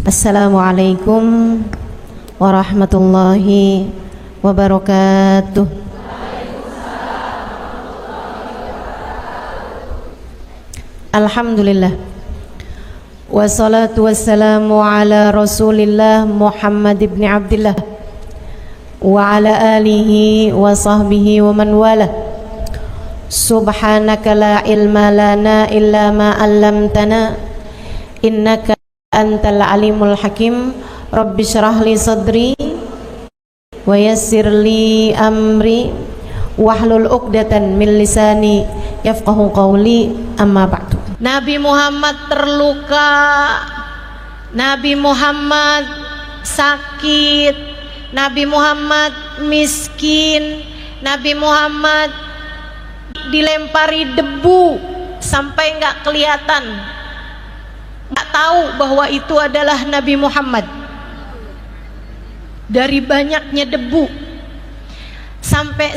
Assalamualaikum warahmatullahi wabarakatuh. Alhamdulillah, wassalatu wassalamu ala rasulillah Muhammad ibn Abdillah wa ala alihi wa sahbihi wa man wala. Subhanaka la ilma lana illa ma 'allamtana innaka antal alimul hakim. Rabbi syrah li sadri wa yassir li amri wahlul 'uqdatan min lisani yafqahu qawli. Amma ba'du. Nabi Muhammad terluka, Nabi Muhammad sakit, Nabi Muhammad miskin, Nabi Muhammad dilempari debu sampai nggak kelihatan, nggak tahu bahwa itu adalah Nabi Muhammad. Dari banyaknya debu, sampai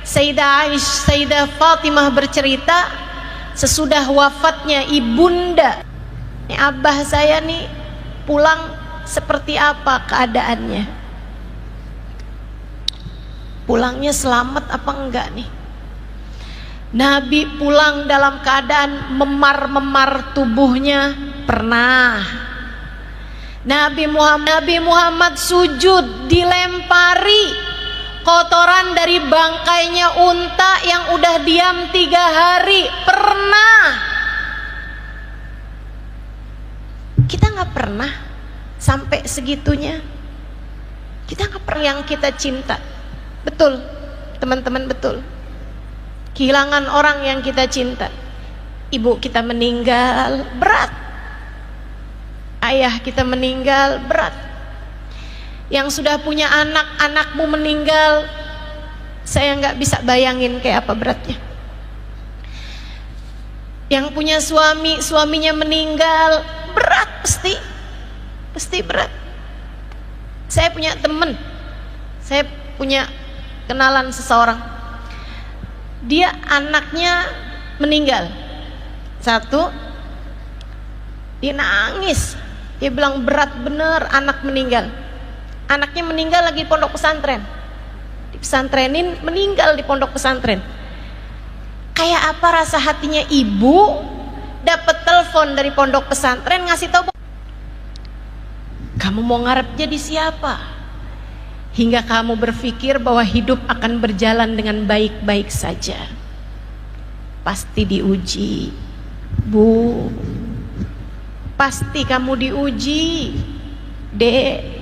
Sayyidah Fatimah bercerita, sesudah wafatnya ibunda, abah saya nih pulang seperti apa keadaannya, pulangnya selamat apa enggak nih. Nabi pulang dalam keadaan memar-memar tubuhnya, pernah. Nabi Muhammad sujud dilempari kotoran dari bangkainya unta yang udah diam 3 hari, pernah. Kita nggak pernah sampai segitunya. Kita nggak pernah yang kita cinta. Betul, teman-teman, betul. Kehilangan orang yang kita cinta. Ibu kita meninggal, berat. Ayah kita meninggal, berat. Yang sudah punya anak, anakmu meninggal, saya nggak bisa bayangin kayak apa beratnya. Yang punya suami, suaminya meninggal, berat, pasti berat. Saya punya teman, saya punya kenalan seseorang, dia anaknya meninggal, satu, dia nangis, dia bilang berat bener anak meninggal. Anaknya meninggal lagi di pondok pesantren, dipesantrenin, meninggal di pondok pesantren. Kayak apa rasa hatinya ibu dapat telepon dari pondok pesantren ngasih tahu, kamu mau ngarep jadi siapa, hingga kamu berpikir bahwa hidup akan berjalan dengan baik-baik saja. Pasti diuji, Bu. Pasti kamu diuji, Dek.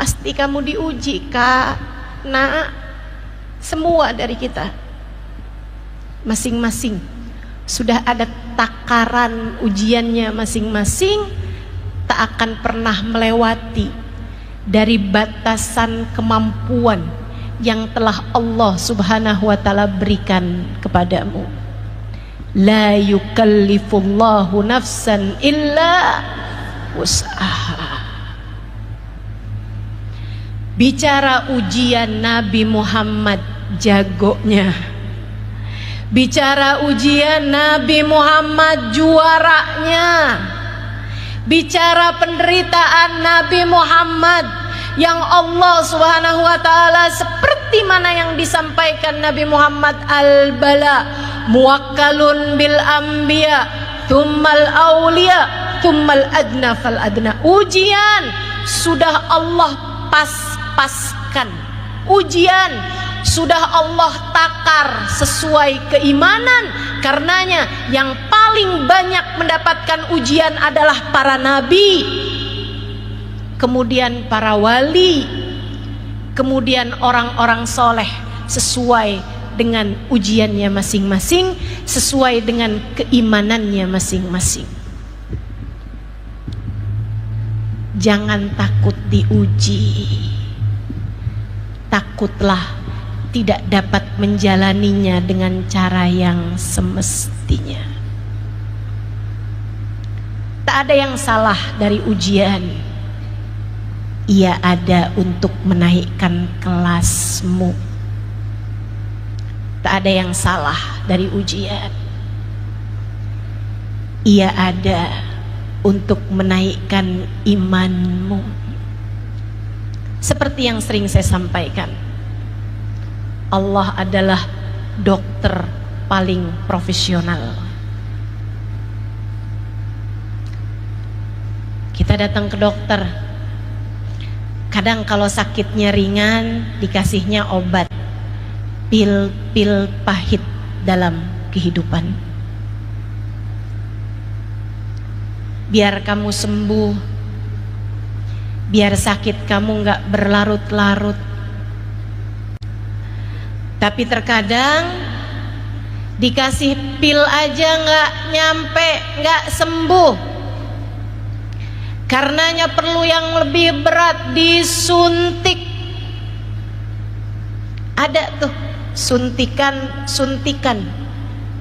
Pasti kamu diuji, Kak, Nak. Semua dari kita masing-masing sudah ada takaran ujiannya masing-masing. Tak akan pernah melewati dari batasan kemampuan yang telah Allah Subhanahu wa ta'ala berikan kepadamu. La yukallifullahu nafsan illa wus'aha. Bicara ujian, Nabi Muhammad jagonya. Bicara ujian, Nabi Muhammad juaranya. Bicara penderitaan, Nabi Muhammad yang Allah Subhanahu wa ta'ala seperti mana yang disampaikan Nabi Muhammad, al-bala muwakkalun bil anbiya thummal awliya thummal adna fal adna. Ujian sudah Allah pas-paskan, ujian sudah Allah takar sesuai keimanan. Karenanya yang paling banyak mendapatkan ujian adalah para nabi, kemudian para wali, kemudian orang-orang soleh, sesuai dengan ujiannya masing-masing, sesuai dengan keimanannya masing-masing. Jangan takut diuji, takutlah tidak dapat menjalaninya dengan cara yang semestinya. Tak ada yang salah dari ujian, ia ada untuk menaikkan kelasmu. Tak ada yang salah dari ujian, ia ada untuk menaikkan imanmu. Seperti yang sering saya sampaikan, Allah adalah dokter paling profesional. Kita datang ke dokter, kadang kalau sakitnya ringan dikasihnya obat, pil-pil pahit dalam kehidupan. Biar kamu sembuh, biar sakit kamu nggak berlarut-larut. Tapi terkadang dikasih pil aja nggak nyampe, nggak sembuh. Karenanya perlu yang lebih berat, disuntik. Ada tuh suntikan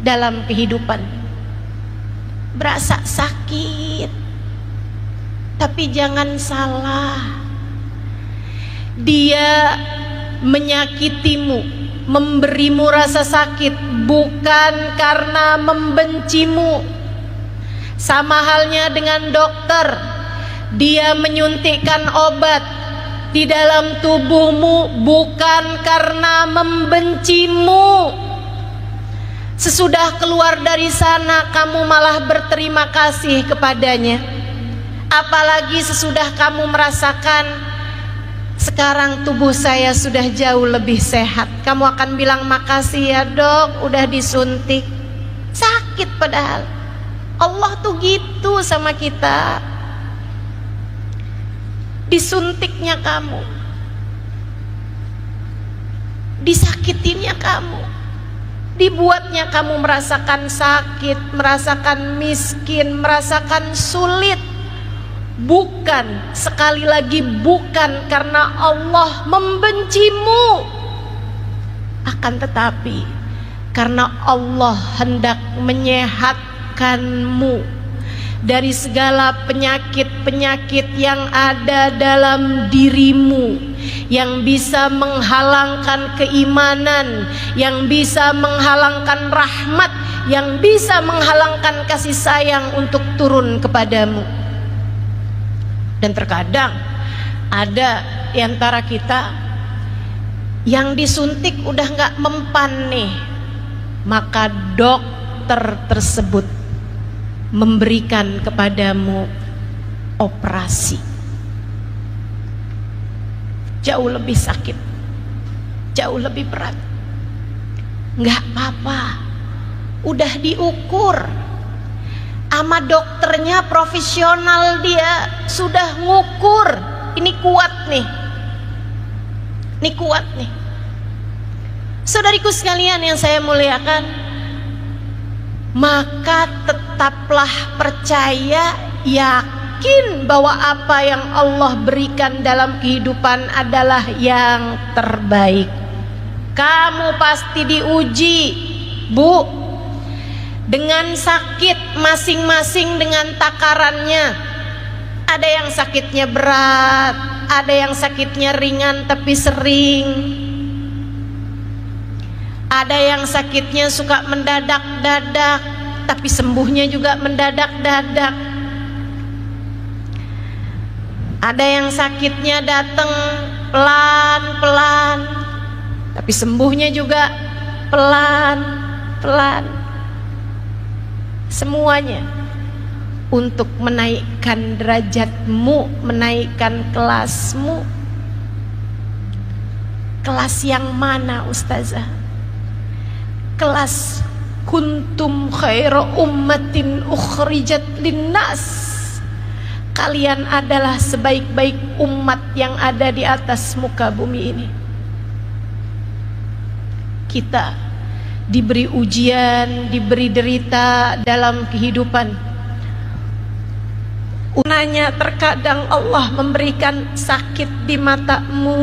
dalam kehidupan. Berasa sakit, tapi jangan salah, dia menyakitimu, memberimu rasa sakit bukan karena membencimu. Sama halnya dengan dokter, dia menyuntikkan obat di dalam tubuhmu bukan karena membencimu. Sesudah keluar dari sana kamu malah berterima kasih kepadanya. Apalagi sesudah kamu merasakan, sekarang tubuh saya sudah jauh lebih sehat, kamu akan bilang makasih ya dok, udah disuntik. Sakit padahal. Allah tuh gitu sama kita. Disuntiknya kamu, disakitinya kamu, dibuatnya kamu merasakan sakit, merasakan miskin, merasakan sulit. Bukan, sekali lagi bukan karena Allah membencimu, akan tetapi karena Allah hendak menyehatkanmu dari segala penyakit-penyakit yang ada dalam dirimu, yang bisa menghalangkan keimanan, yang bisa menghalangkan rahmat, yang bisa menghalangkan kasih sayang untuk turun kepadamu. Dan terkadang ada di antara kita yang disuntik udah gak mempan nih, maka dokter tersebut memberikan kepadamu operasi. Jauh lebih sakit, jauh lebih berat. Nggak apa-apa, udah diukur sama dokternya, profesional, dia sudah ngukur. Ini kuat nih, ini kuat nih. Saudariku sekalian yang saya muliakan, maka tetaplah percaya, yakin bahwa apa yang Allah berikan dalam kehidupan adalah yang terbaik. Kamu pasti diuji, Bu, dengan sakit masing-masing dengan takarannya. Ada yang sakitnya berat, ada yang sakitnya ringan tapi sering, ada yang sakitnya suka mendadak-dadak tapi sembuhnya juga mendadak-dadak. Ada yang sakitnya datang pelan-pelan tapi sembuhnya juga pelan-pelan. Semuanya untuk menaikkan derajatmu, menaikkan kelasmu. Kelas yang mana, Ustazah? Kelas kuntum khaira ummatin ukhrijat linnas. Kalian adalah sebaik-baik umat yang ada di atas muka bumi ini. Kita diberi ujian, diberi derita dalam kehidupan. Unanya terkadang Allah memberikan sakit di matamu,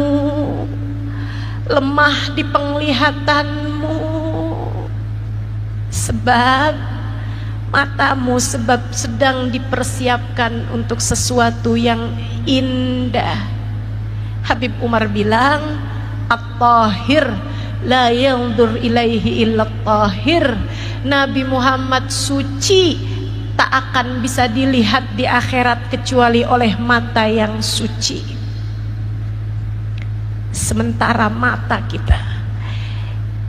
lemah di penglihatanmu, sebab matamu sedang dipersiapkan untuk sesuatu yang indah. Habib Umar bilang, at-tahir la yanzur ilaihi illa tahir. Nabi Muhammad suci, tak akan bisa dilihat di akhirat kecuali oleh mata yang suci. Sementara mata kita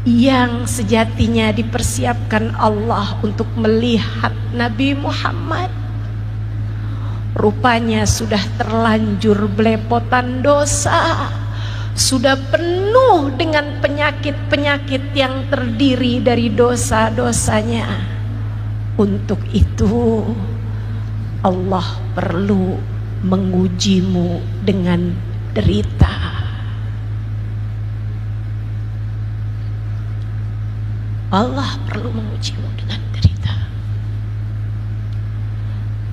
yang sejatinya dipersiapkan Allah untuk melihat Nabi Muhammad, rupanya sudah terlanjur belepotan dosa, sudah penuh dengan penyakit-penyakit yang terdiri dari dosa-dosanya. Untuk itu Allah perlu mengujimu dengan derita. Allah perlu mengujimu dengan derita.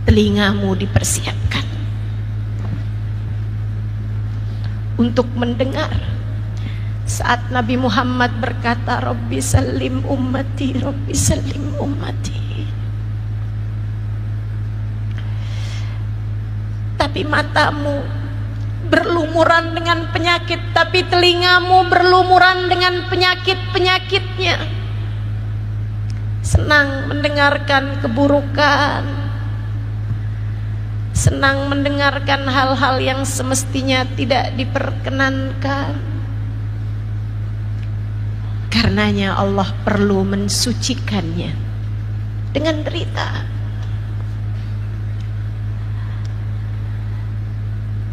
Telingamu dipersiapkan untuk mendengar saat Nabi Muhammad berkata, Rabbi salim ummati, Rabbi salim ummati. Tapi matamu berlumuran dengan penyakit, tapi telingamu berlumuran dengan penyakit-penyakitnya. Senang mendengarkan keburukan, senang mendengarkan hal-hal yang semestinya tidak diperkenankan. Karenanya Allah perlu mensucikannya dengan derita.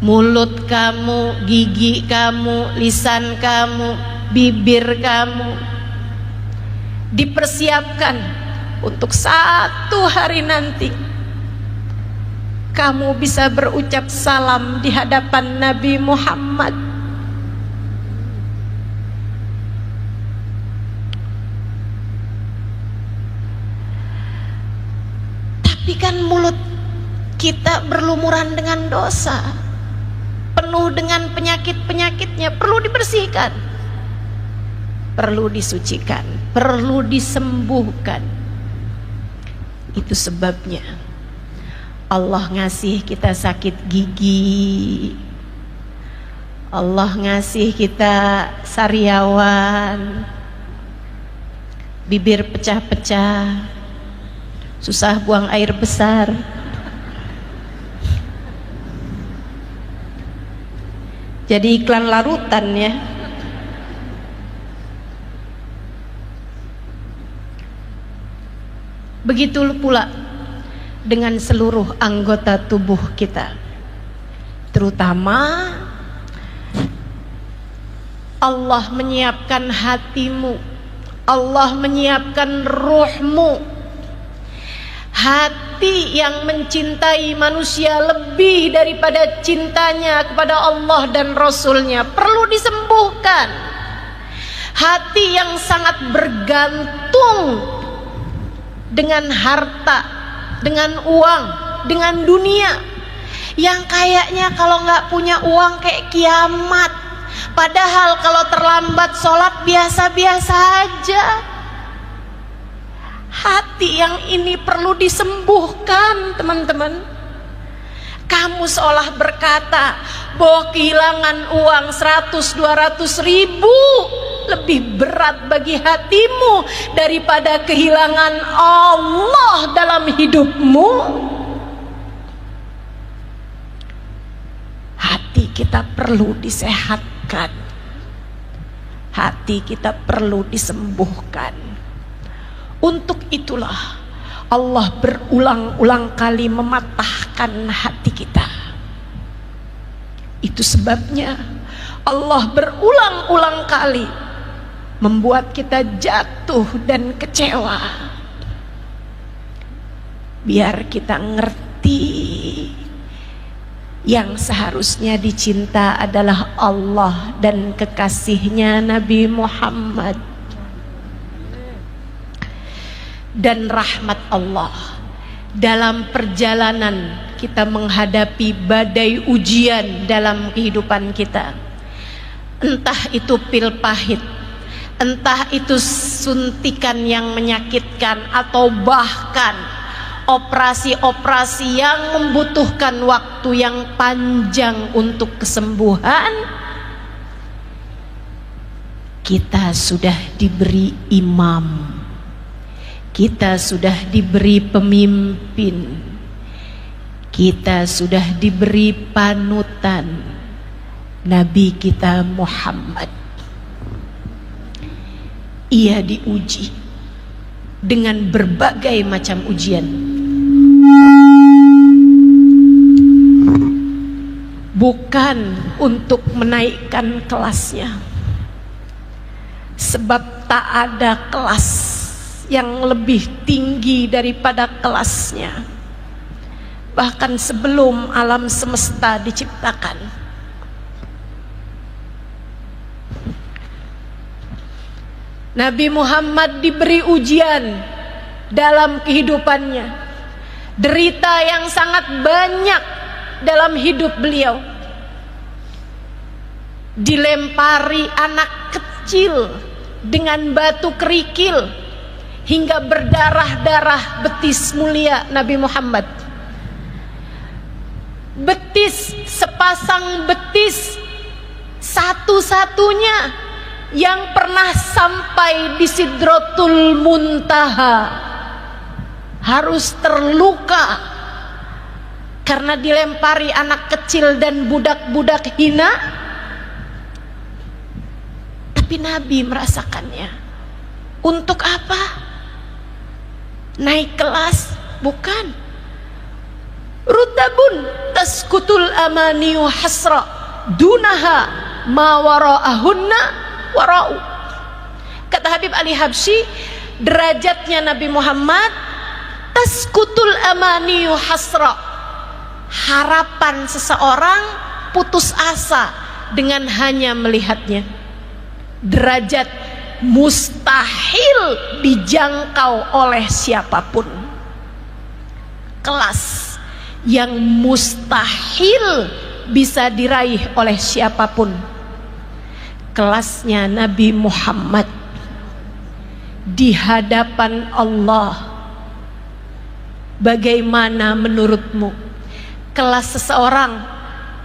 Mulut kamu, gigi kamu, lisan kamu, bibir kamu dipersiapkan untuk satu hari nanti kamu bisa berucap salam di hadapan Nabi Muhammad. Tapi kan mulut kita berlumuran dengan dosa, penuh dengan penyakit-penyakitnya, perlu dibersihkan, perlu disucikan, perlu disembuhkan. Itu sebabnya Allah ngasih kita sakit gigi, Allah ngasih kita sariawan, bibir pecah-pecah, susah buang air besar. Jadi iklan larutan ya. Begitu pula dengan seluruh anggota tubuh kita, terutama Allah menyiapkan hatimu, Allah menyiapkan ruhmu. Hati yang mencintai manusia lebih daripada cintanya kepada Allah dan Rasulnya perlu disembuhkan. Hati yang sangat bergantung dengan harta, dengan uang, dengan dunia, yang kayaknya kalau nggak punya uang kayak kiamat, padahal kalau terlambat sholat biasa-biasa aja. Hati yang ini perlu disembuhkan, teman-teman. Kamu seolah berkata bahwa kehilangan uang 100-200 ribu lebih berat bagi hatimu daripada kehilangan Allah dalam hidupmu. Hati kita perlu disehatkan, hati kita perlu disembuhkan. Untuk itulah Allah berulang-ulang kali mematahkan hati kita. Itu sebabnya Allah berulang-ulang kali membuat kita jatuh dan kecewa, biar kita ngerti yang seharusnya dicinta adalah Allah dan kekasihnya Nabi Muhammad. Dan rahmat Allah dalam perjalanan kita menghadapi badai ujian dalam kehidupan kita, entah itu pil pahit, entah itu suntikan yang menyakitkan, atau bahkan operasi-operasi yang membutuhkan waktu yang panjang untuk kesembuhan. Kita sudah diberi imam, Kita sudah diberi pemimpin, kita sudah diberi panutan, Nabi kita Muhammad. Ia diuji dengan berbagai macam ujian. Bukan untuk menaikkan kelasnya, sebab tak ada kelas yang lebih tinggi daripada kelasnya, bahkan sebelum alam semesta diciptakan. Nabi Muhammad diberi ujian dalam kehidupannya, derita yang sangat banyak dalam hidup beliau. Dilempari anak kecil dengan batu kerikil hingga berdarah-darah betis mulia Nabi Muhammad. Betis, sepasang betis satu-satunya yang pernah sampai di Sidratul Muntaha harus terluka karena dilempari anak kecil dan budak-budak hina. Tapi Nabi merasakannya. Untuk apa? Naik kelas? Bukan. Rutabun taskutul amaniyu hasra dunaha ma wara'ahunna wara'u. Kata Habib Ali Habsyi, derajatnya Nabi Muhammad taskutul amaniyu hasra. Harapan seseorang putus asa dengan hanya melihatnya. Derajat mustahil dijangkau oleh siapapun. Kelas yang mustahil bisa diraih oleh siapapun. Kelasnya Nabi Muhammad di hadapan Allah. Bagaimana menurutmu kelas seseorang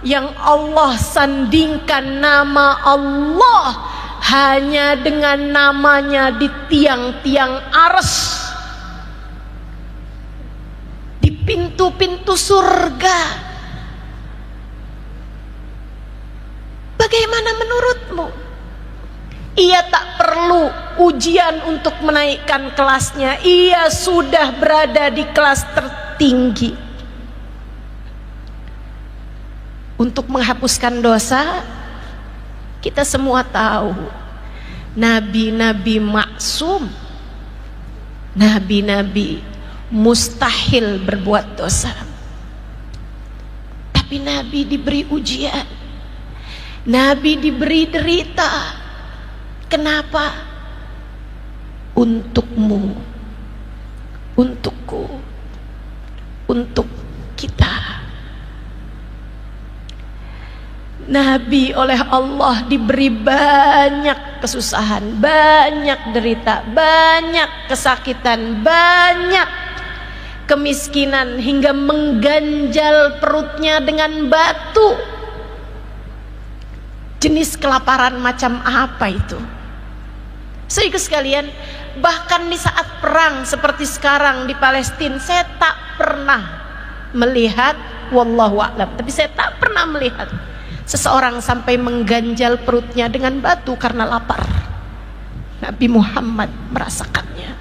yang Allah sandingkan nama Allah hanya dengan namanya di tiang-tiang arsy, di pintu-pintu surga? Bagaimana menurutmu? Ia tak perlu ujian untuk menaikkan kelasnya. Ia sudah berada di kelas tertinggi. Untuk menghapuskan dosa, kita semua tahu nabi-nabi maksum, nabi-nabi mustahil berbuat dosa. Tapi Nabi diberi ujian, Nabi diberi derita. Kenapa? Untukmu, untukku, untuk kita. Nabi oleh Allah diberi banyak kesusahan, banyak derita, banyak kesakitan, banyak kemiskinan, hingga mengganjal perutnya dengan batu. Jenis kelaparan macam apa itu? Saudara sekalian, bahkan di saat perang seperti sekarang di Palestina, saya tak pernah melihat, wallahu a'lam, tapi saya tak pernah melihat seseorang sampai mengganjal perutnya dengan batu karena lapar. Nabi Muhammad merasakannya.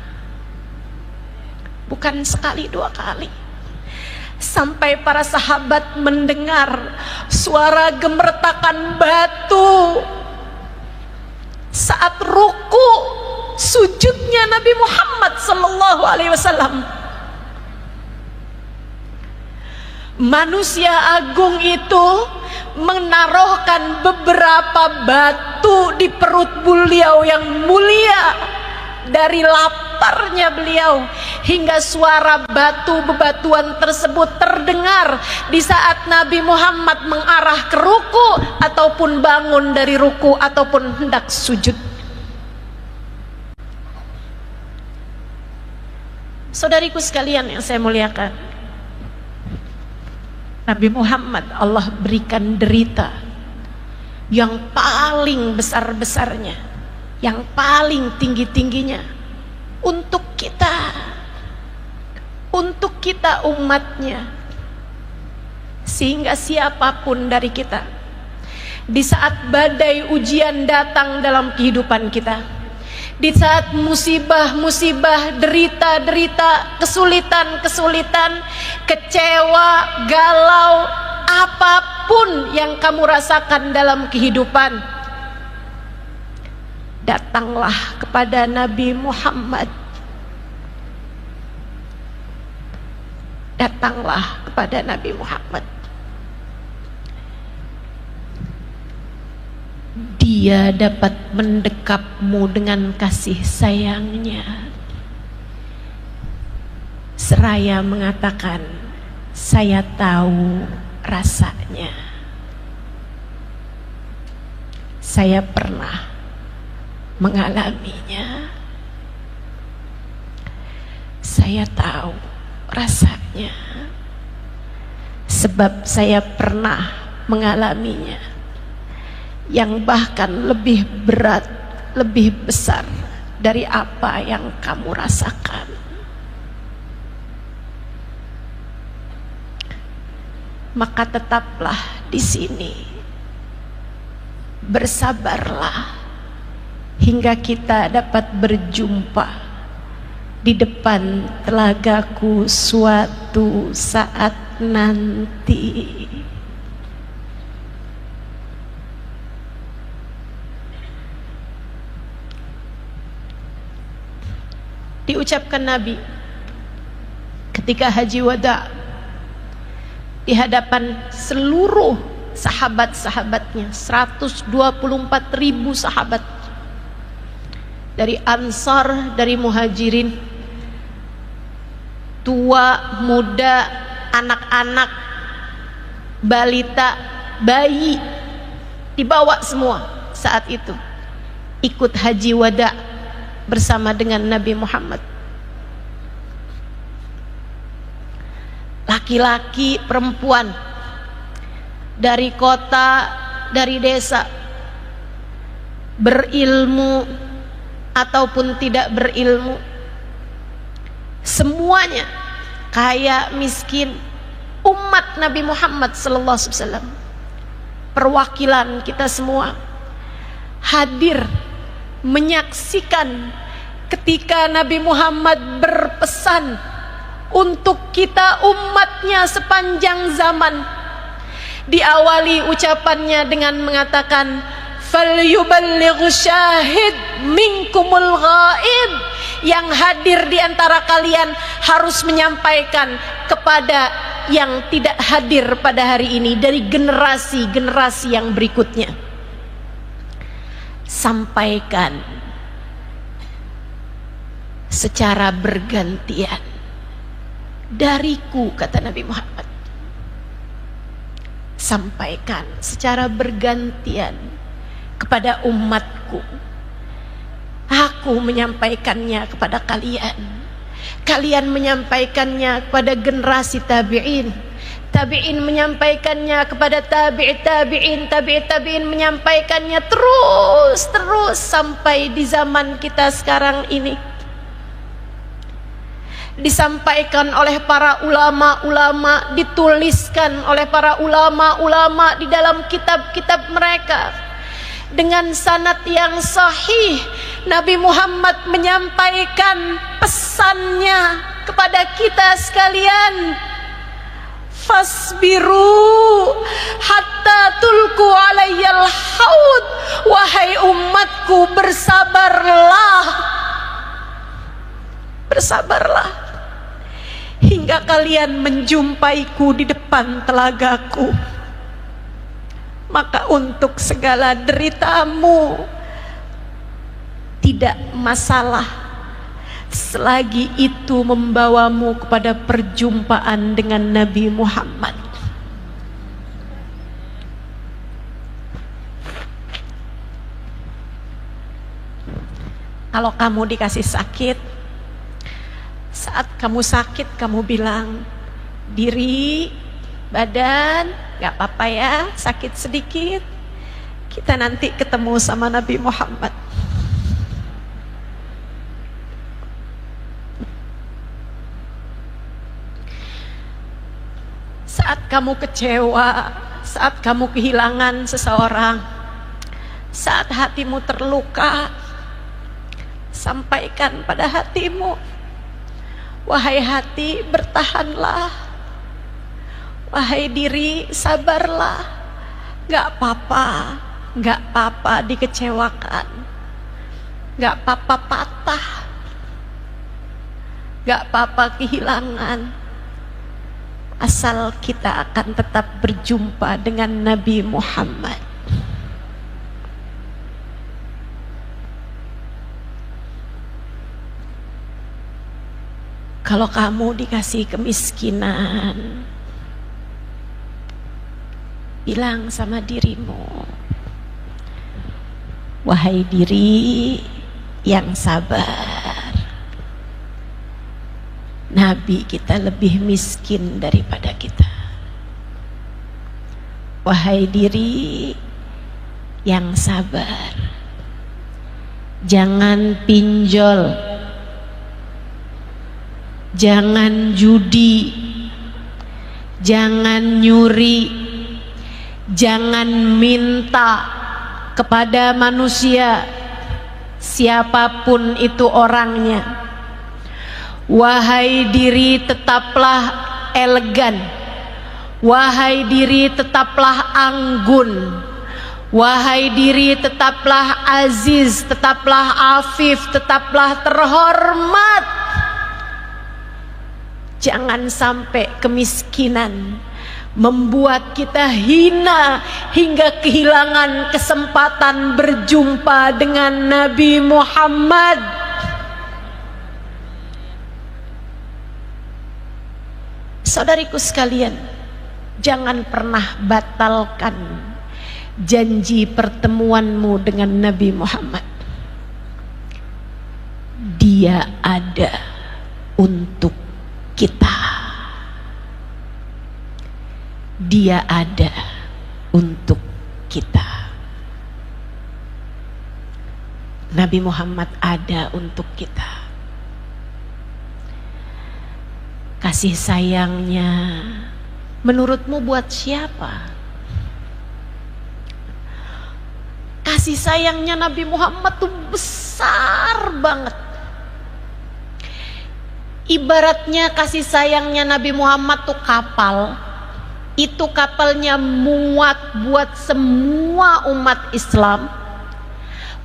Bukan sekali dua kali. Sampai para sahabat mendengar suara gemertakan batu saat ruku sujudnya Nabi Muhammad sallallahu alaihi wasallam. Manusia agung itu menaruhkan beberapa batu di perut beliau yang mulia dari laparnya beliau, hingga suara batu bebatuan tersebut terdengar di saat Nabi Muhammad mengarah ke ruku ataupun bangun dari ruku ataupun hendak sujud. Saudariku sekalian yang saya muliakan, Nabi Muhammad Allah berikan derita yang paling besar-besarnya, yang paling tinggi-tingginya untuk kita. kita umatnya, sehingga siapapun dari kita di saat badai ujian datang dalam kehidupan kita, di saat musibah-musibah, derita-derita, kesulitan-kesulitan, kecewa, galau, apapun yang kamu rasakan dalam kehidupan, datanglah kepada Nabi Muhammad. Datanglah kepada Nabi Muhammad. Dia dapat mendekapmu dengan kasih sayangnya, seraya mengatakan, saya tahu rasanya, saya pernah mengalaminya, saya tahu rasanya, sebab saya pernah mengalaminya, yang bahkan lebih berat, lebih besar dari apa yang kamu rasakan. Maka tetaplah di sini, bersabarlah hingga kita dapat berjumpa di depan telagaku suatu saat nanti. Diucapkan Nabi ketika haji wada di hadapan seluruh sahabat-sahabatnya, 124.000 sahabat dari Ansar, dari Muhajirin, tua, muda, anak-anak, balita, bayi, dibawa semua saat itu ikut haji wada bersama dengan Nabi Muhammad. Laki-laki, perempuan, dari kota, dari desa, berilmu ataupun tidak berilmu, semuanya, kaya, miskin, umat Nabi Muhammad sallallahu alaihi wasallam, perwakilan kita semua hadir menyaksikan ketika Nabi Muhammad berpesan untuk kita umatnya sepanjang zaman. Diawali ucapannya dengan mengatakan, falyuballigh syahid minkumul ghaib, yang hadir di antara kalian harus menyampaikan kepada yang tidak hadir pada hari ini dari generasi-generasi yang berikutnya. Sampaikan secara bergantian dariku, kata Nabi Muhammad. Sampaikan secara bergantian kepada umatku. Aku menyampaikannya kepada kalian, kalian menyampaikannya kepada generasi tabi'in, tabi'in menyampaikannya kepada tabi'in, tabi'in menyampaikannya terus sampai di zaman kita sekarang ini. Disampaikan oleh para ulama-ulama, dituliskan oleh para ulama-ulama di dalam kitab-kitab mereka dengan sanad yang sahih. Nabi Muhammad menyampaikan pesannya kepada kita sekalian, fasbiru hatta tulku alayyal haud, wahai umatku, bersabarlah, bersabarlah hingga kalian menjumpaiku di depan telagaku. Maka untuk segala deritamu tidak masalah selagi itu membawamu kepada perjumpaan dengan Nabi Muhammad. Kalau kamu dikasih sakit, saat kamu sakit kamu bilang, diri, badan, gak apa-apa ya, sakit sedikit, kita nanti ketemu sama Nabi Muhammad. Saat kamu kecewa, saat kamu kehilangan seseorang, saat hatimu terluka, sampaikan pada hatimu, wahai hati, bertahanlah. Wahai diri, sabarlah. Gak apa-apa, gak apa-apa dikecewakan, gak apa-apa patah, gak apa-apa kehilangan, asal kita akan tetap berjumpa dengan Nabi Muhammad. Kalau kamu dikasih kemiskinan, bilang sama dirimu, wahai diri yang sabar, Nabi kita lebih miskin daripada kita. Wahai diri yang sabar, jangan pinjol, jangan judi, jangan nyuri, jangan minta kepada manusia siapapun itu orangnya. Wahai diri, tetaplah elegan. Wahai diri, tetaplah anggun. Wahai diri, tetaplah aziz, tetaplah afif, tetaplah terhormat. Jangan sampai kemiskinan membuat kita hina hingga kehilangan kesempatan berjumpa dengan Nabi Muhammad. Saudariku sekalian, jangan pernah batalkan janji pertemuanmu dengan Nabi Muhammad. Dia ada untuk kita. Dia ada untuk kita. Nabi Muhammad ada untuk kita. Kasih sayangnya menurutmu buat siapa? Kasih sayangnya Nabi Muhammad tuh besar banget. Ibaratnya kasih sayangnya Nabi Muhammad tuh kapal. Itu kapalnya muat buat semua umat Islam,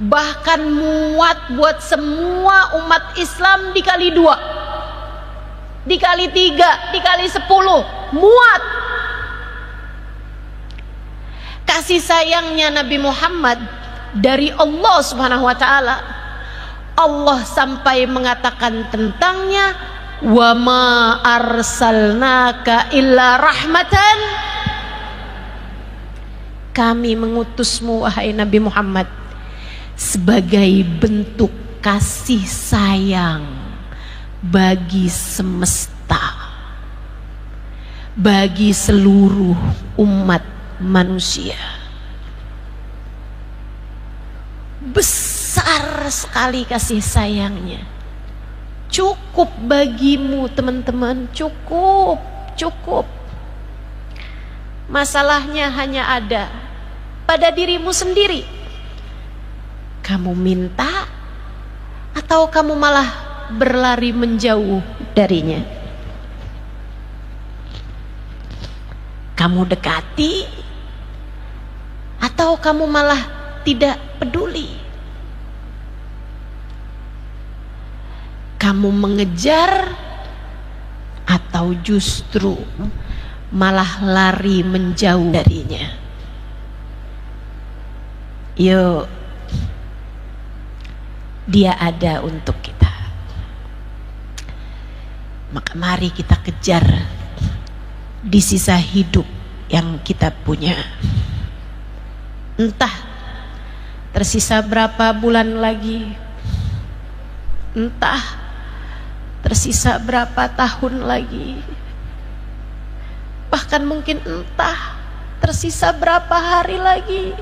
bahkan muat buat semua umat Islam dikali 2, dikali 3, dikali 10, muat. Kasih sayangnya Nabi Muhammad dari Allah Subhanahu wa Ta'ala, Allah sampai mengatakan tentangnya, wa ma arsalnaka illa rahmatan. Kami mengutusmu wahai Nabi Muhammad sebagai bentuk kasih sayang bagi semesta, bagi seluruh umat manusia. Besar sekali kasih sayangnya. Cukup bagimu teman-teman, cukup, cukup. Masalahnya hanya ada pada dirimu sendiri. Kamu minta atau kamu malah berlari menjauh darinya? Kamu dekati atau kamu malah tidak peduli? Kamu mengejar atau justru malah lari menjauh darinya? Yuk, dia ada untuk kita. Maka mari kita kejar di sisa hidup yang kita punya. Entah tersisa berapa bulan lagi, entah tersisa berapa tahun lagi, bahkan mungkin entah tersisa berapa hari lagi.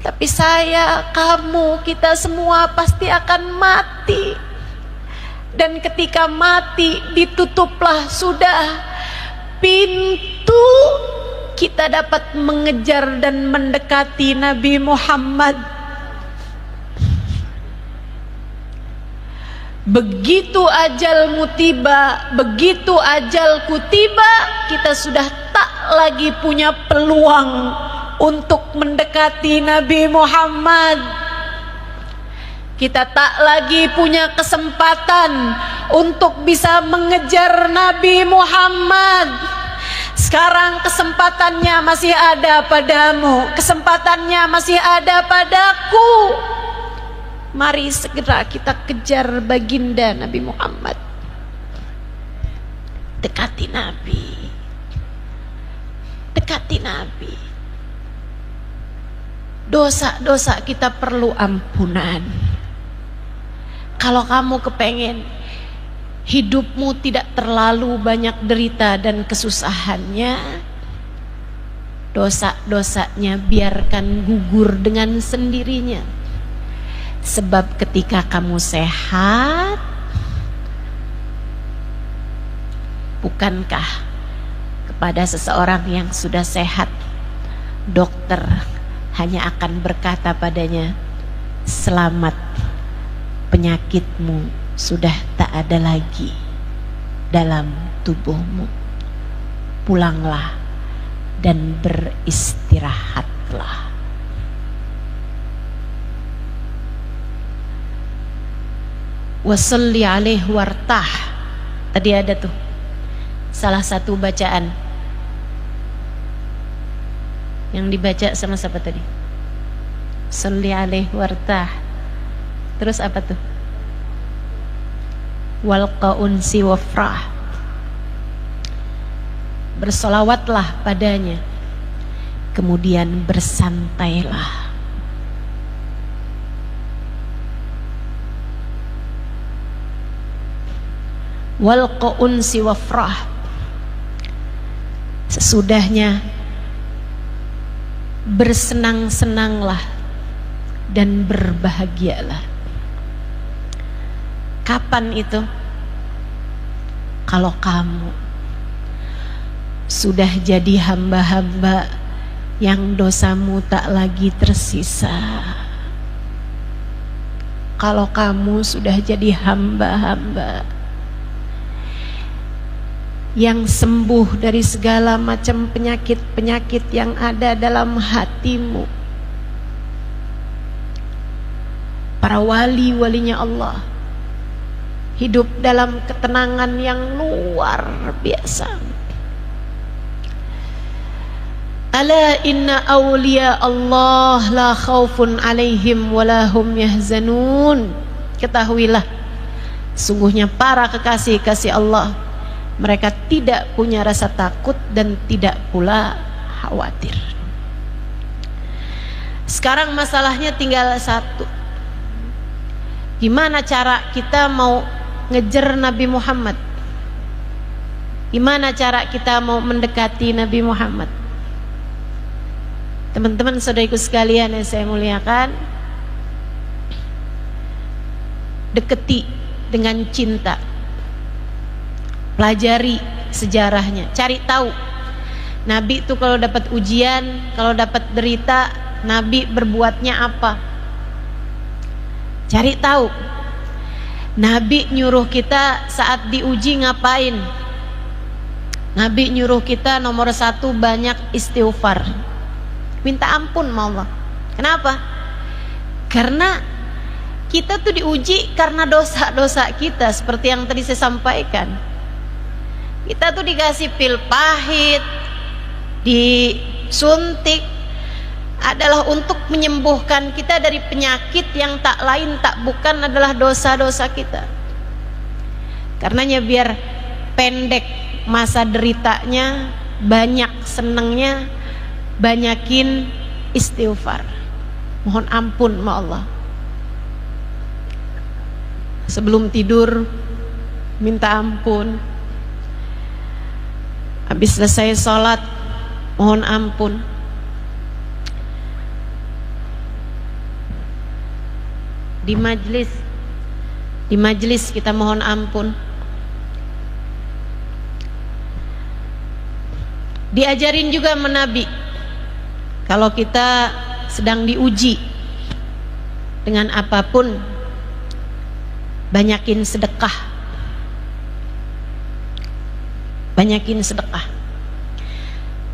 Tapi saya, kamu, kita semua pasti akan mati. Dan ketika mati, ditutuplah sudah pintu kita dapat mengejar dan mendekati Nabi Muhammad. Begitu ajalmu tiba, begitu ajalku tiba, kita sudah tak lagi punya peluang untuk mendekati Nabi Muhammad. Kita tak lagi punya kesempatan untuk bisa mengejar Nabi Muhammad. Sekarang kesempatannya masih ada padamu, kesempatannya masih ada padaku. Mari segera kita kejar baginda Nabi Muhammad. Dekati Nabi, dekati Nabi. Dosa-dosa kita perlu ampunan. Kalau kamu kepengen hidupmu tidak terlalu banyak derita dan kesusahannya, dosa-dosanya biarkan gugur dengan sendirinya. Sebab ketika kamu sehat, bukankah kepada seseorang yang sudah sehat, dokter hanya akan berkata padanya, selamat, penyakitmu sudah tak ada lagi dalam tubuhmu, pulanglah dan beristirahatlah. Wasalli alaihi wartah. Tadi ada tuh salah satu bacaan yang dibaca sama siapa tadi? Salli alaihi wartah. Terus apa tuh? Walqa unsi wafrah. Bersolawatlah padanya, kemudian bersantailah. Walqa unsi wafrah. Sesudahnya bersenang-senanglah dan berbahagialah. Kapan itu? Kalau kamu sudah jadi hamba-hamba yang dosamu tak lagi tersisa. Kalau kamu sudah jadi hamba-hamba yang sembuh dari segala macam penyakit-penyakit yang ada dalam hatimu. Para wali-walinya Allah hidup dalam ketenangan yang luar biasa. Ala inna awliya Allah la khaufun alaihim walahum yahzanun. Ketahuilah, sungguhnya para kekasih-kasih Allah, mereka tidak punya rasa takut dan tidak pula khawatir. Sekarang masalahnya tinggal satu. Gimana cara kita mau ngejar Nabi Muhammad? Gimana cara kita mau mendekati Nabi Muhammad? Teman-teman saudariku sekalian yang saya muliakan, deketi dengan cinta. Pelajari sejarahnya, cari tahu Nabi itu kalau dapat ujian, kalau dapat derita, Nabi berbuatnya apa. Cari tahu Nabi nyuruh kita saat diuji ngapain. Nabi nyuruh kita nomor satu banyak istighfar, minta ampun sama Allah. Kenapa? Karena kita tuh diuji karena dosa-dosa kita. Seperti yang tadi saya sampaikan, kita tuh dikasih pil pahit, disuntik, adalah untuk menyembuhkan kita dari penyakit yang tak lain tak bukan adalah dosa-dosa kita. Karenanya biar pendek masa deritanya, banyak senengnya, banyakin istighfar, mohon ampun sama Allah. Sebelum tidur minta ampun, habis selesai sholat mohon ampun. Di majlis kita mohon ampun. Diajarin juga sama Nabi, kalau kita sedang diuji dengan apapun, banyakin sedekah. Banyakin sedekah.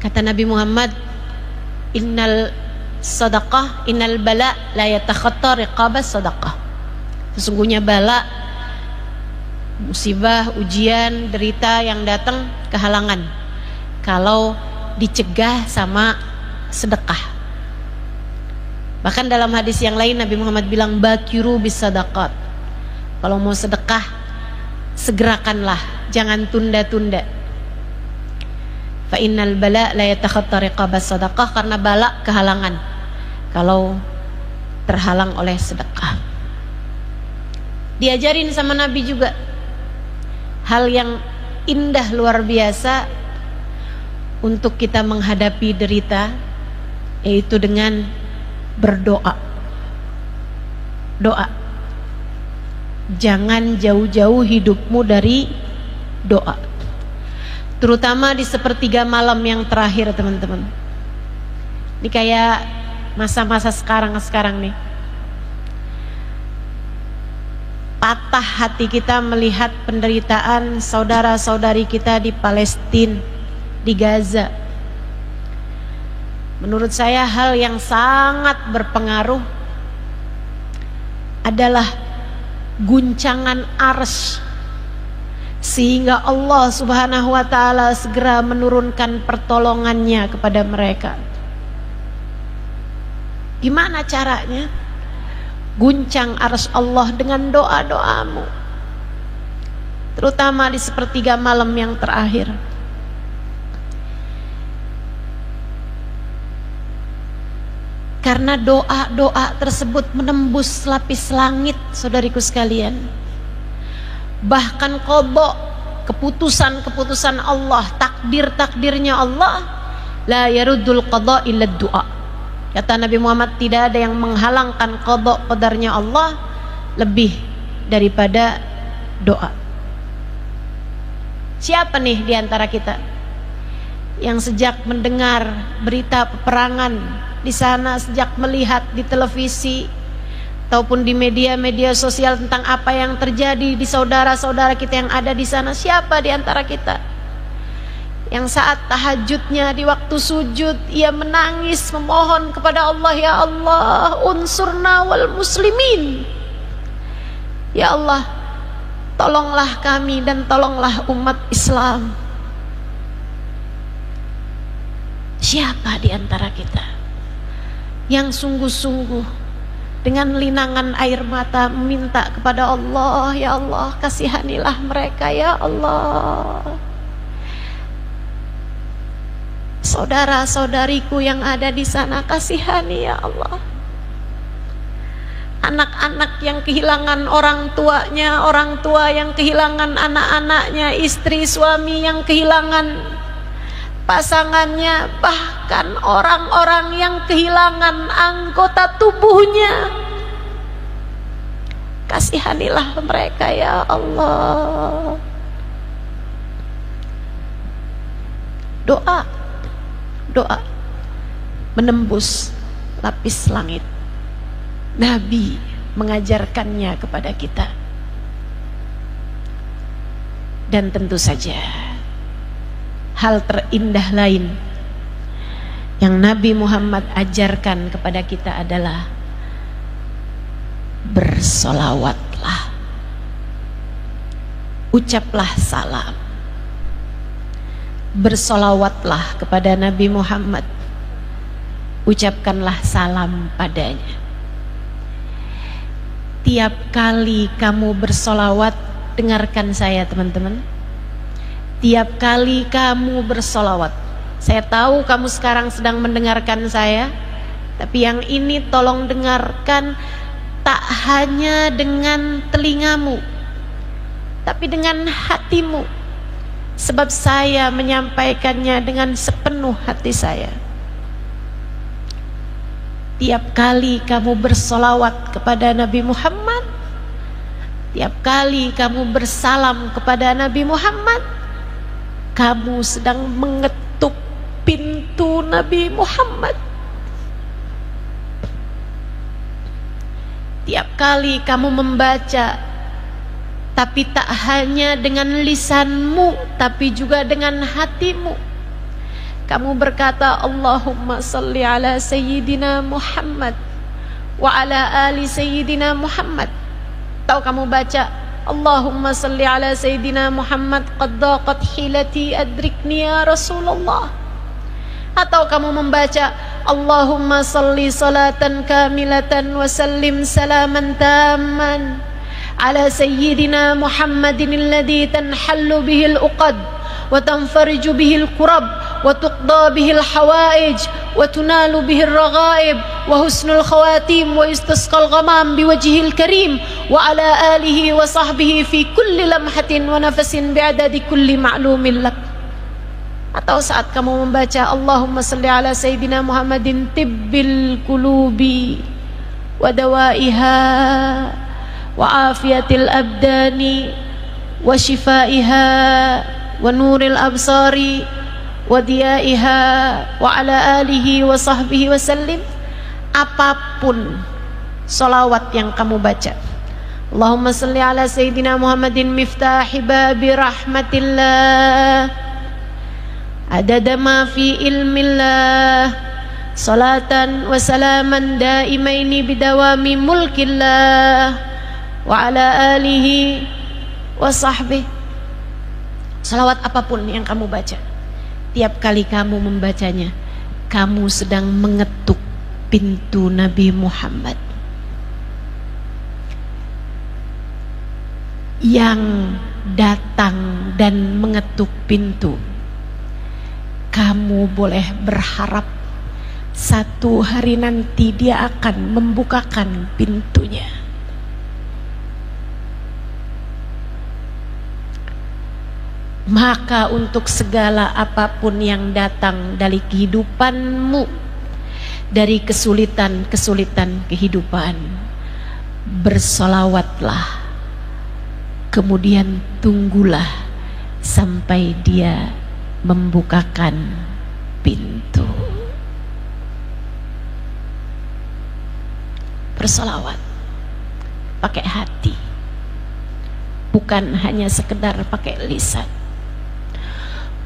Kata Nabi Muhammad, innal bala la yatakhatta riqabas sadaqah. Sesungguhnya bala, musibah, ujian, derita yang datang kehalangan kalau dicegah sama sedekah. Bahkan dalam hadis yang lain Nabi Muhammad bilang, bakiru bis sadaqat. Kalau mau sedekah, segerakanlah, jangan tunda-tunda. Fa innal bala la yatakhatta riqabas sadaqah, karena bala kehalangan kalau terhalang oleh sedekah. Diajarin sama Nabi juga hal yang indah luar biasa untuk kita menghadapi derita, yaitu dengan berdoa. Doa. Jangan jauh-jauh hidupmu dari doa, terutama di sepertiga malam yang terakhir, teman-teman. Ini kayak masa-masa sekarang nih. Patah hati kita melihat penderitaan saudara-saudari kita di Palestina, di Gaza. Menurut saya hal yang sangat berpengaruh adalah guncangan arsy, sehingga Allah Subhanahu wa ta'ala segera menurunkan pertolongannya kepada mereka. Gimana caranya? Guncang arsy Allah dengan doa-doamu, terutama di sepertiga malam yang terakhir. Karena doa-doa tersebut menembus lapis langit, saudariku sekalian. Bahkan qada, keputusan-keputusan Allah, takdir-takdirnya Allah, la yaruddul qada illa du'a. Kata Nabi Muhammad, tidak ada yang menghalangkan qada qadarnya Allah lebih daripada doa. Siapa nih di antara kita yang sejak mendengar berita peperangan di sana, sejak melihat di televisi ataupun di media-media sosial tentang apa yang terjadi di saudara-saudara kita yang ada di sana, siapa di antara kita yang saat tahajudnya di waktu sujud ia menangis memohon kepada Allah, ya Allah, unsurna wal muslimin, ya Allah, tolonglah kami dan tolonglah umat Islam. Siapa di antara kita yang sungguh-sungguh dengan linangan air mata meminta kepada Allah, ya Allah, kasihanilah mereka, ya Allah, saudara-saudariku yang ada di sana, kasihani, ya Allah. Anak-anak yang kehilangan orang tuanya, orang tua yang kehilangan anak-anaknya, istri suami yang kehilangan pasangannya, bahkan orang-orang yang kehilangan anggota tubuhnya, kasihanilah mereka, ya Allah. Doa menembus lapis langit. Nabi mengajarkannya kepada kita. Dan tentu saja hal terindah lain yang Nabi Muhammad ajarkan kepada kita adalah bersolawatlah, ucaplah salam, bersolawatlah kepada Nabi Muhammad, ucapkanlah salam padanya. Tiap kali kamu bersolawat, dengarkan saya teman-teman, tiap kali kamu bersolawat, saya tahu kamu sekarang sedang mendengarkan saya, tapi yang ini tolong dengarkan tak hanya dengan telingamu, tapi dengan hatimu, sebab saya menyampaikannya dengan sepenuh hati saya. Tiap kali kamu bersolawat kepada Nabi Muhammad, tiap kali kamu bersalam kepada Nabi Muhammad, kamu sedang mengetuk pintu Nabi Muhammad. Tiap kali kamu membaca, tapi tak hanya dengan lisanmu, tapi juga dengan hatimu. Kamu berkata, Allahumma salli ala Sayyidina Muhammad wa ala ali Sayyidina Muhammad. Tahu kamu baca, Allahumma salli ala Sayyidina Muhammad qad daqat hilati adrikni ya Rasulullah. Atau kamu membaca, Allahumma salli salatan kamilatan wa sallim salaman tamman ala Sayyidina Muhammadin alladhi tanhallu bihil uqad wa tanfariju bihil kurab wa tuqda bihil hawaij wa tunalu bihil raghaib wa husnul khawatim wa istisqal ghamam biwajhil karim wa ala alihi wa sahbihi fi kulli lamhatin wa nafasin bi'adadi kulli ma'lumin lak. Atau saat kamu membaca Allahumma salli ala Sayyidina Muhammadin tibbil qulubi wa dawaiha wa afiyatil abdani wa shifaiha wa nuril absari wa diyaiha wa ala alihi wa sahbihi wa sallim. Apapun salawat yang kamu baca, Allahumma salli ala Sayyidina Muhammadin miftahi babi rahmatillah adada ma fi ilmillah salatan wa salaman daimaini bidawami mulkillah wa ala alihi wa sahbihi. Salawat apapun yang kamu baca, tiap kali kamu membacanya, kamu sedang mengetuk pintu Nabi Muhammad yang datang dan mengetuk pintu. Kamu boleh berharap satu hari nanti dia akan membukakan pintunya. Maka untuk segala apapun yang datang dari kehidupanmu, dari kesulitan-kesulitan kehidupan, bersolawatlah, kemudian tunggulah sampai dia membukakan pintu. Bersolawat pakai hati, bukan hanya sekedar pakai lisan.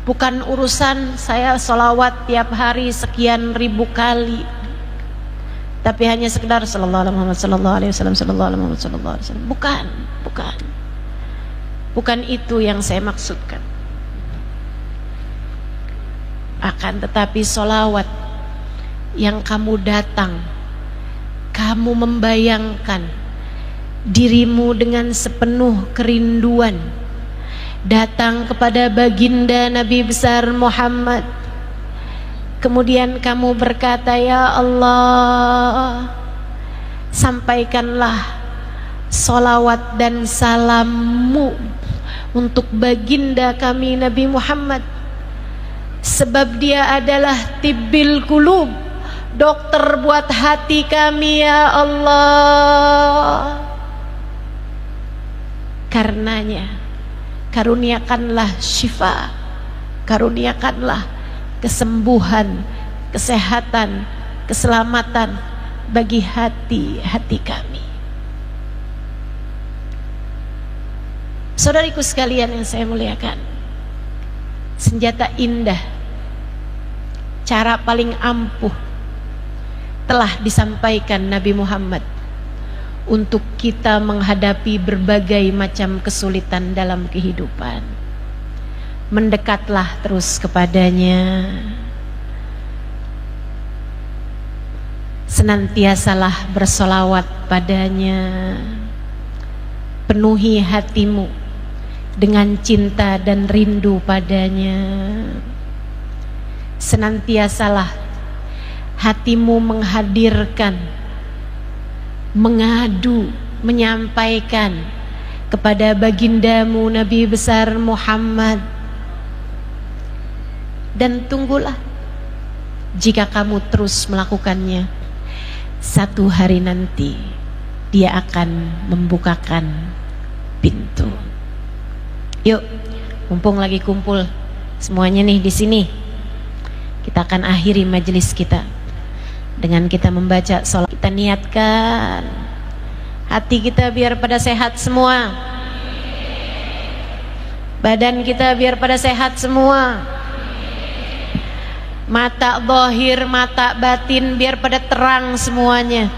Bukan urusan saya solawat tiap hari sekian ribu kali, tapi hanya sekedar sallallahu alaihi Muhammad sallallahu alaihi wasallam sallallahu alaihi Muhammad sallallahu alaihi wasallam. Bukan itu yang saya maksudkan. Akan tetapi solawat yang kamu datang, kamu membayangkan dirimu dengan sepenuh kerinduan datang kepada baginda Nabi besar Muhammad. Kemudian kamu berkata, ya Allah, sampaikanlah solawat dan salammu untuk baginda kami Nabi Muhammad, sebab dia adalah tibbil qulub, dokter buat hati kami ya Allah. Karenanya karuniakanlah syifa, karuniakanlah kesembuhan, kesehatan, keselamatan bagi hati-hati kami. Saudariku sekalian yang saya muliakan, senjata indah, cara paling ampuh telah disampaikan Nabi Muhammad untuk kita menghadapi berbagai macam kesulitan dalam kehidupan. Mendekatlah terus kepadanya, senantiasalah bersolawat padanya, penuhi hatimu dengan cinta dan rindu padanya. Senantiasalah hatimu menghadirkan, mengadu, menyampaikan kepada bagindamu Nabi besar Muhammad. Dan tunggulah, jika kamu terus melakukannya, satu hari nanti dia akan membukakan pintu. Yuk, mumpung lagi kumpul semuanya nih di sini, Kita akan akhiri majelis kita dengan kita membaca salat. Kita niatkan hati kita biar pada sehat semua, badan kita biar pada sehat semua, mata zahir, mata batin biar pada terang semuanya,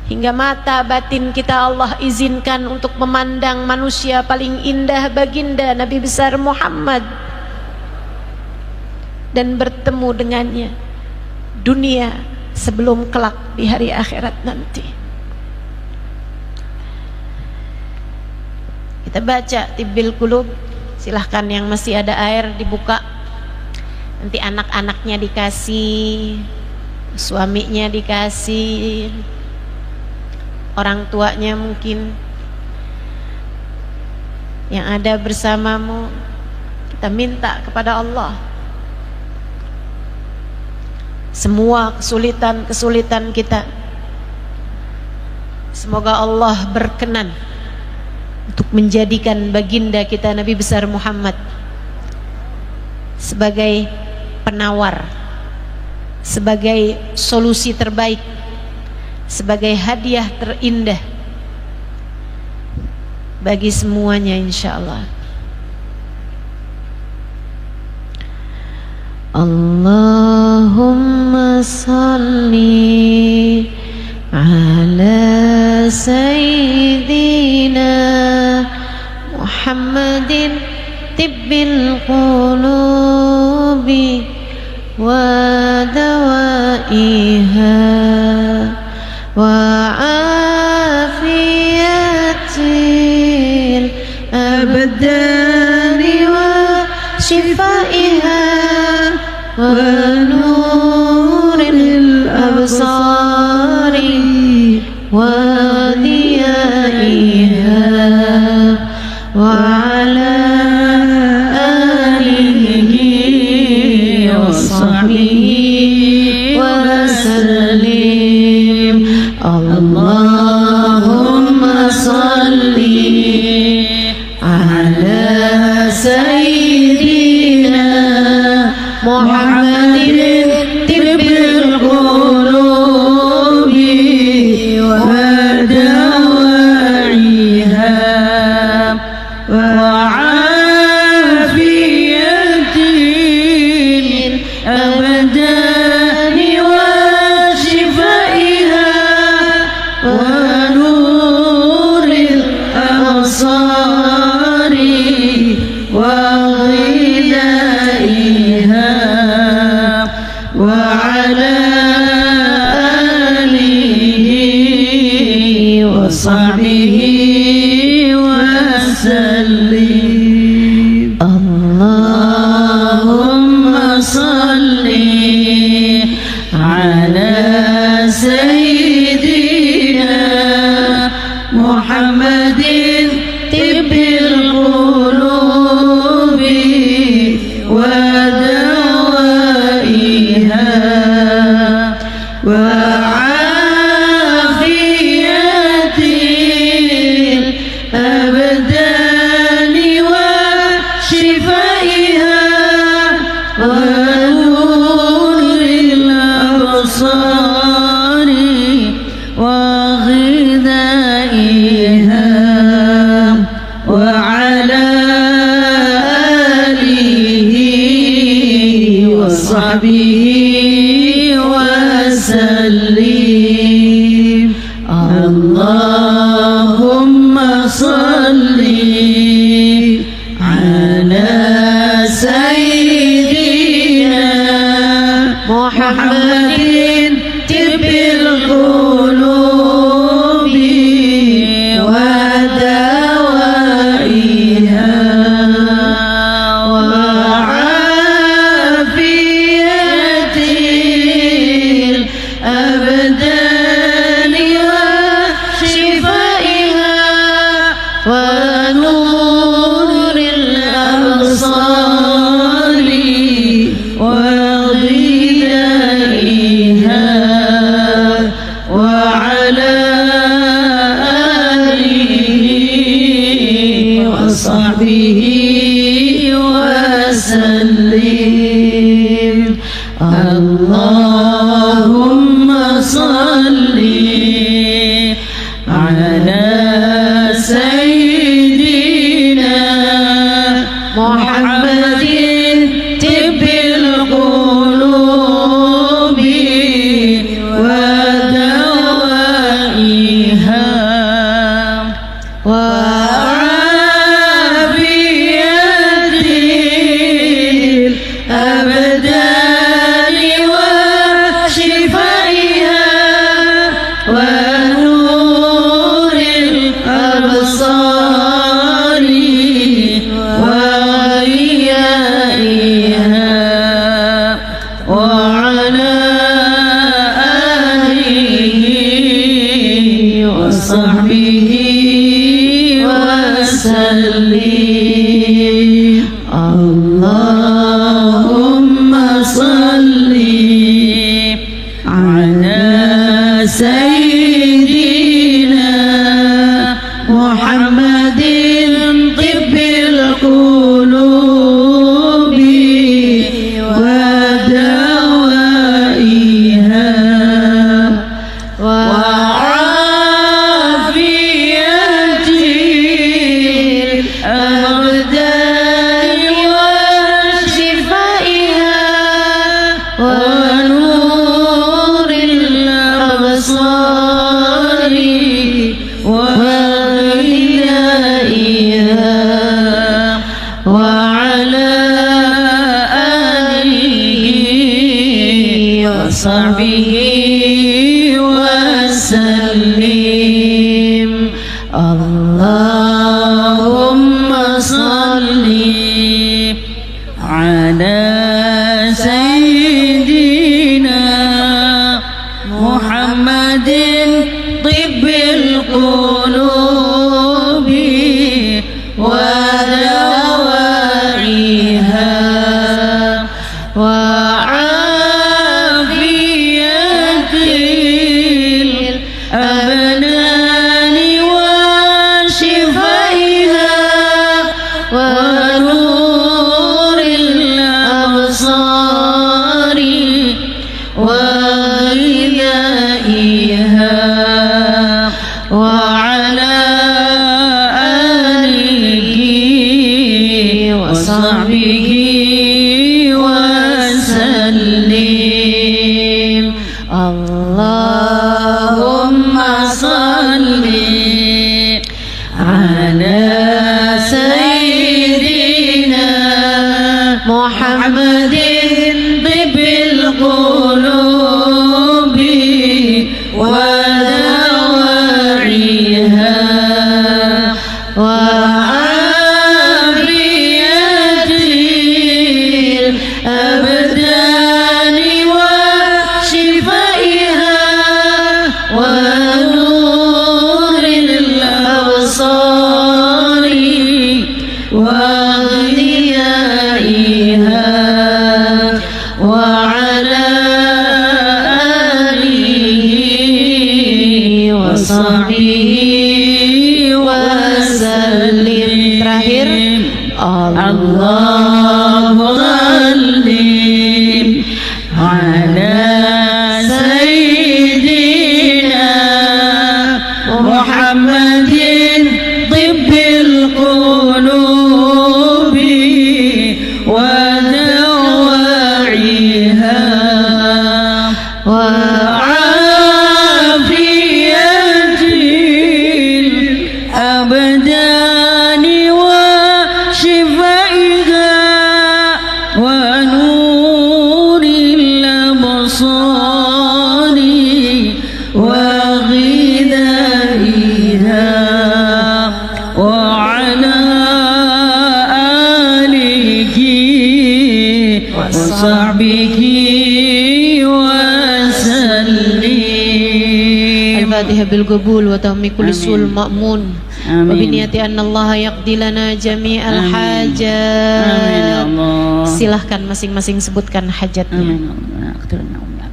hingga mata batin kita Allah izinkan untuk memandang manusia paling indah, baginda Nabi besar Muhammad, dan bertemu dengannya dunia sebelum kelak di hari akhirat nanti. Kita baca Tibbil Qulub. Silahkan yang masih ada air dibuka. Nanti anak-anaknya dikasih, suaminya dikasih, orang tuanya mungkin yang ada bersamamu. Kita minta kepada Allah semua kesulitan-kesulitan kita, semoga Allah berkenan untuk menjadikan baginda kita Nabi besar Muhammad sebagai penawar, sebagai solusi terbaik, sebagai hadiah terindah bagi semuanya insyaallah. Allahumma salli ala sayyidina Muhammadin tibbil qulubi wa dawaiha wa afiyatil abdani wa shifaiha wa nuril absari wa diyaiha wa ala alihi wa sahbihi wa sallim. Allahumma salli ala sayyidina Muhammadin tibbil qulubi wa dawaiha wa afiyatil abdani wa shifaiha wa nuril absari wa ghidaiha wa ala alihi wa sahbihi wa sallim. Allahumma salli ala sayyidina Muhammadin tibbil qulubi wa dawaiha wa afiyatil abdani wa shifaiha wa nuril absari wa ghidaiha wa ala alihi wa sahbihi wa sallim. Allahumma salli ala sayyidina Muhammadin tibbil qulubi wa dawaiha wa afiyatil abdani wa shifaiha wa nuril absari wa ghidaiha wa ala alihi wa sahbihi wa sallim. Allahumma salli ala sayyidina Muhammadin tibbil qulubi wa dawaiha wa afiyatil abdani wa shifaiha wa nuril absari wa ghiyaiha wa ala alihi wa sahbihi wa sallim. Allahumma salli ala sayyidina Muhammadin tibbil qulubi wa dawaiha wa afiyatil abdani wa shifaiha wa nuril absari wa ghiyaiha wa ala alihi wa sahbihi wa sallim. Allahumma salli ala sayyidina Muhammadin tibbil qulubi wa dawaiha wa afiyatil abdani wa shifaiha wa nuril absari wa ghiyaiha wa ala alihi wa sahbihi wa sallim. Allahumma salli ala sayyidina Muhammadin tibbil qulubi wa dawaiha wa afiyatil abdani wa shifaiha wa nuril absari wa ghiyaiha wa ala alihi wa sahbihi wa sallim. Terakhir, Allahumma salli ala sayyidina Muhammadin tibbil qulubi wa dawaiha wa afiyatil abdani wa shifaiha wa nuril absari wa ghidaiha wa ala alihi wa sahbihi wa sallim. Al-Fatihah bil qabul wa tahmi kulli sul Amin. ma'mun Amin. wa biniyati anna Allah yaqdi lana jami'al Amin. hajat. Amin ya Allah. Silahkan masing-masing sebutkan hajatnya. Amin ya Allah. Akhirna ya Allah.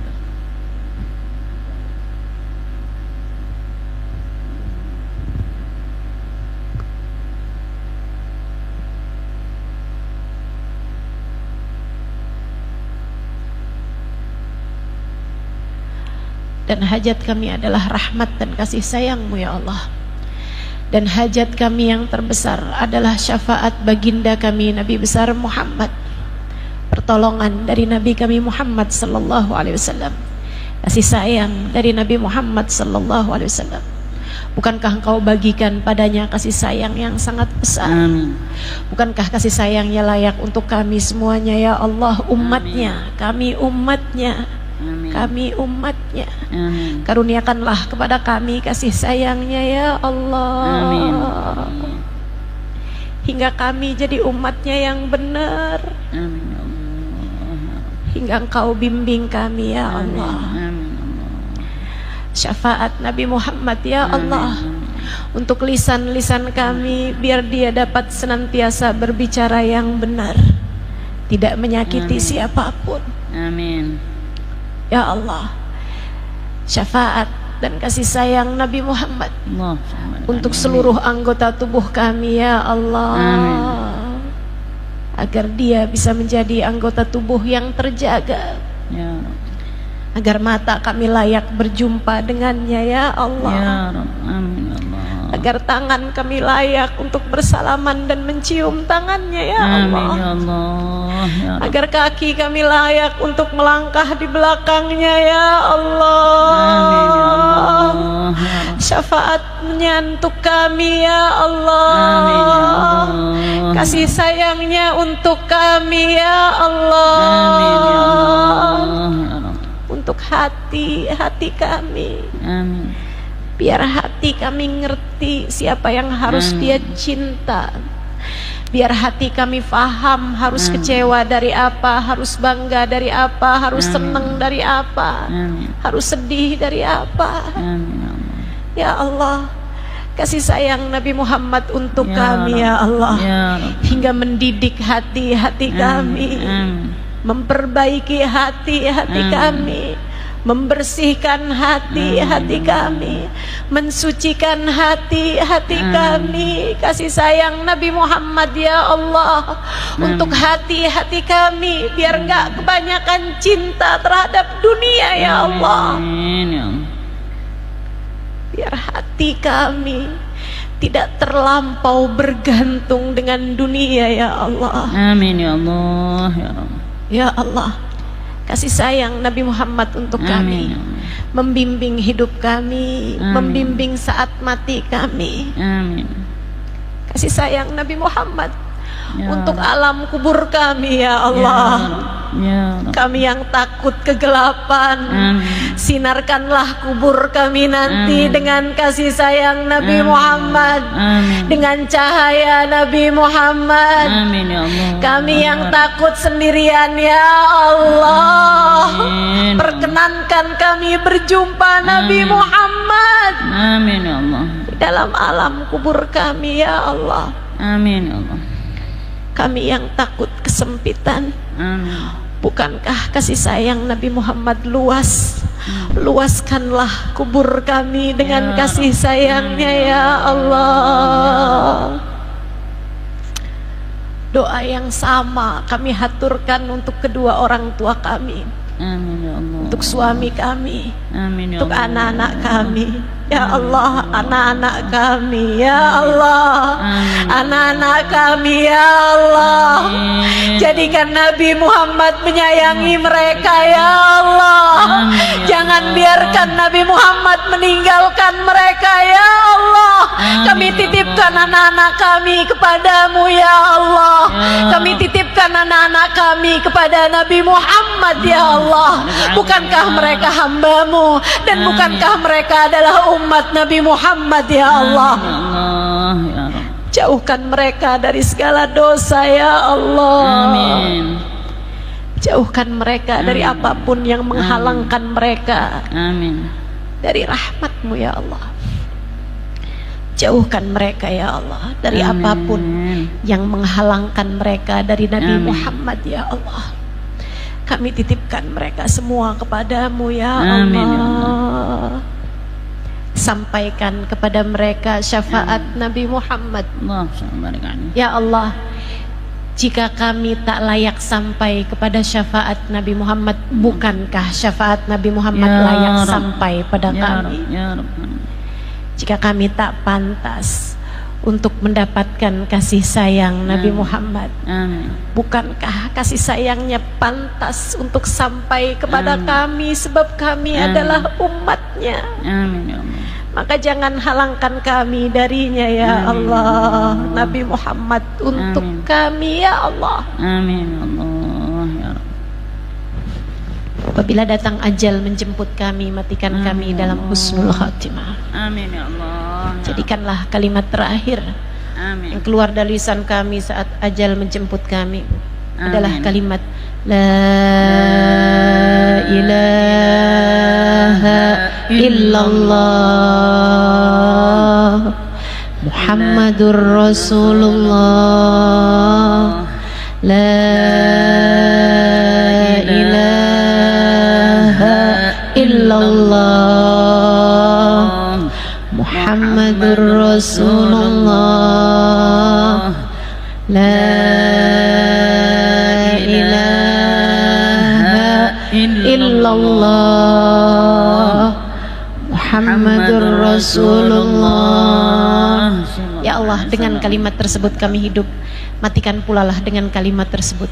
Dan hajat kami adalah rahmat dan kasih sayang-Mu ya Allah. Dan hajat kami yang terbesar adalah syafaat baginda kami Nabi besar Muhammad, pertolongan dari Nabi kami Muhammad sallallahu alaihi wasallam, kasih sayang dari Nabi Muhammad sallallahu alaihi wasallam. Bukankah Engkau bagikan padanya kasih sayang yang sangat besar? Amin. Bukankah kasih sayangnya layak untuk kami semuanya ya Allah, umatnya, kami umatnya, Amin. kami umatnya. Amin. Karuniakanlah kepada kami kasih sayangnya ya Allah. Amin. Hingga kami jadi umatnya yang benar. Amin ya Allah. Hingga Engkau bimbing kami ya Allah. Amin. Syafaat Nabi Muhammad ya Allah, untuk lisan-lisan kami, biar dia dapat senantiasa berbicara yang benar, tidak menyakiti siapapun. Amin. Ya Allah, syafaat dan kasih sayang Nabi Muhammad Allah. untuk seluruh anggota tubuh kami ya Allah. Amin. Agar dia bisa menjadi anggota tubuh yang terjaga, Ya Rabb. agar mata kami layak berjumpa dengannya ya Allah. Ya Rabb. Amin ya Allah. Agar tangan kami layak untuk bersalaman dan mencium tangannya ya Amin Allah. ya Allah. Ya Rabb. Agar kaki kami layak untuk melangkah di belakangnya ya Allah. Amin ya Allah. Ya Rabb. Syafaatnya untuk kami ya Allah. Amin ya Allah. Kasih sayangnya untuk kami ya Allah. Amin ya Allah. Ya Rabb. Untuk hati kami, Amin. biar hati kami ngerti siapa yang harus dia cinta. Biar hati kami faham harus kecewa dari apa, harus bangga dari apa, harus seneng dari apa, Amin. harus sedih dari apa. Amin Ya ya Allah. Allah, kasih sayang Nabi Muhammad untuk Ya kami Rabb. ya Allah, Ya Rabb. hingga mendidik hati-hati kami, Amin. memperbaiki hati-hati kami, membersihkan hati-hati kami, mensucikan hati-hati kami. Kasih sayang Nabi Muhammad ya Allah untuk hati-hati kami, biar enggak kebanyakan cinta terhadap dunia ya Allah. Amin ya Allah. Biar hati kami tidak terlampau bergantung dengan dunia ya Allah. Amin ya Allah. Ya Rabb. Ya Allah, kasih sayang Nabi Muhammad untuk kami, Amin ya Allah. membimbing hidup kami, Amin. membimbing saat mati kami. Amin. Kasih sayang Nabi Muhammad Ya untuk Rabb. alam kubur kami ya Allah. Ya Rabb. Kami yang takut kegelapan, Amin. sinarkanlah kubur kami nanti Amin. dengan kasih sayang Nabi Amin. Muhammad, Amin. dengan cahaya Nabi Muhammad. Amin ya Allah. Kami yang takut sendirian ya Allah, Amin. perkenankan kami berjumpa Nabi Amin. Muhammad Amin ya Allah. di dalam alam kubur kami ya Allah. Amin ya Allah. Kami yang takut kesempitan, Amin. bukankah kasih sayang Nabi Muhammad luas? Luaskanlah kubur kami dengan Ya kasih Rabb. sayangnya ya Allah. Doa yang sama kami haturkan untuk kedua orang tua kami, Amin ya Allah. untuk suami kami, Amin ya untuk Allah. anak-anak kami. Ya Allah, anak-anak kami ya Allah, Amin. anak-anak kami ya Allah. Amin. Jadikan Nabi Muhammad menyayangi mereka ya Allah. Amin. Jangan biarkan Nabi Muhammad meninggalkan mereka ya Allah. Amin. Kami titipkan anak-anak kami kepadamu ya Allah. Ya. Kami titipkan anak-anak kami kepada Nabi Muhammad ya Allah. Bukankah mereka hambamu, dan Amin. bukankah mereka adalah umat Nabi Muhammad ya Allah. Amin ya Allah. Ya Rabb. Jauhkan mereka dari segala dosa ya Allah. Amin. Jauhkan mereka dari Amin. apapun yang menghalangkan mereka Amin. dari rahmat-Mu ya Allah. Jauhkan mereka ya Allah dari Amin. apapun yang menghalangkan mereka dari Nabi Amin. Muhammad ya Allah. Kami titipkan mereka semua kepadamu ya Amin, ya Allah. Sampaikan kepada mereka syafaat Nabi Muhammad. Allah barik alaihi. Ya Allah, jika kami tak layak sampai kepada syafaat Nabi Muhammad, bukankah syafaat Nabi Muhammad Ya layak Rabb. sampai pada Ya kami? Rabb, ya Rabb. Jika kami tak pantas untuk mendapatkan kasih sayang Nabi Muhammad, Amin. bukankah kasih sayangnya pantas untuk sampai kepada kami, sebab kami adalah umatnya? Amin ya Allah. Maka jangan halangkan kami darinya ya Allah, Nabi Muhammad untuk kami ya Allah. Amin ya Allah ya Rabb. Apabila datang ajal menjemput kami, matikan kami dalam husnul khatimah. Amin ya Allah. Jadikanlah kalimat terakhir Amin. yang keluar dari lisan kami saat ajal menjemput kami adalah kalimat La ilaha illallah Muhammadur Rasulullah. La ilaha illallah Muhammadur Rasulullah. La ilaha illallah Muhammadur Rasulullah. Ya Allah, dengan kalimat tersebut kami hidup, matikan pula lah dengan kalimat tersebut,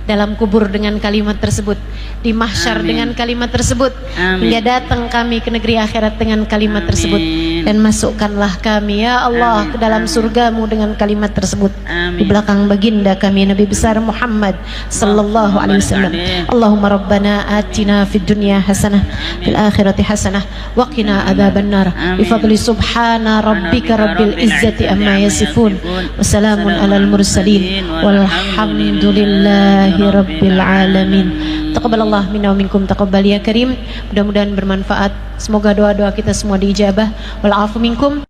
dalam kubur dengan kalimat tersebut, di mahsyar dengan kalimat tersebut, hingga datang kami ke negeri akhirat dengan kalimat tersebut, dan masukkanlah kami ya Allah ke dalam surgamu dengan kalimat tersebut, di belakang baginda kami Nabi besar Muhammad sallallahu alaihi wasallam. Allahumma rabbana atina fid dunya hasanah fil akhirati hasanah wa qina adzabannar bi fadli subhana rabbika rabbil izzati amma yasifun wa salamun alal mursalin walhamdulillahi rabbil alamin. Taqabbalallah minna wa minkum, taqabbal ya karim. Mudah-mudahan bermanfaat. Semoga doa-doa kita semua diijabah. Wal afu minkum.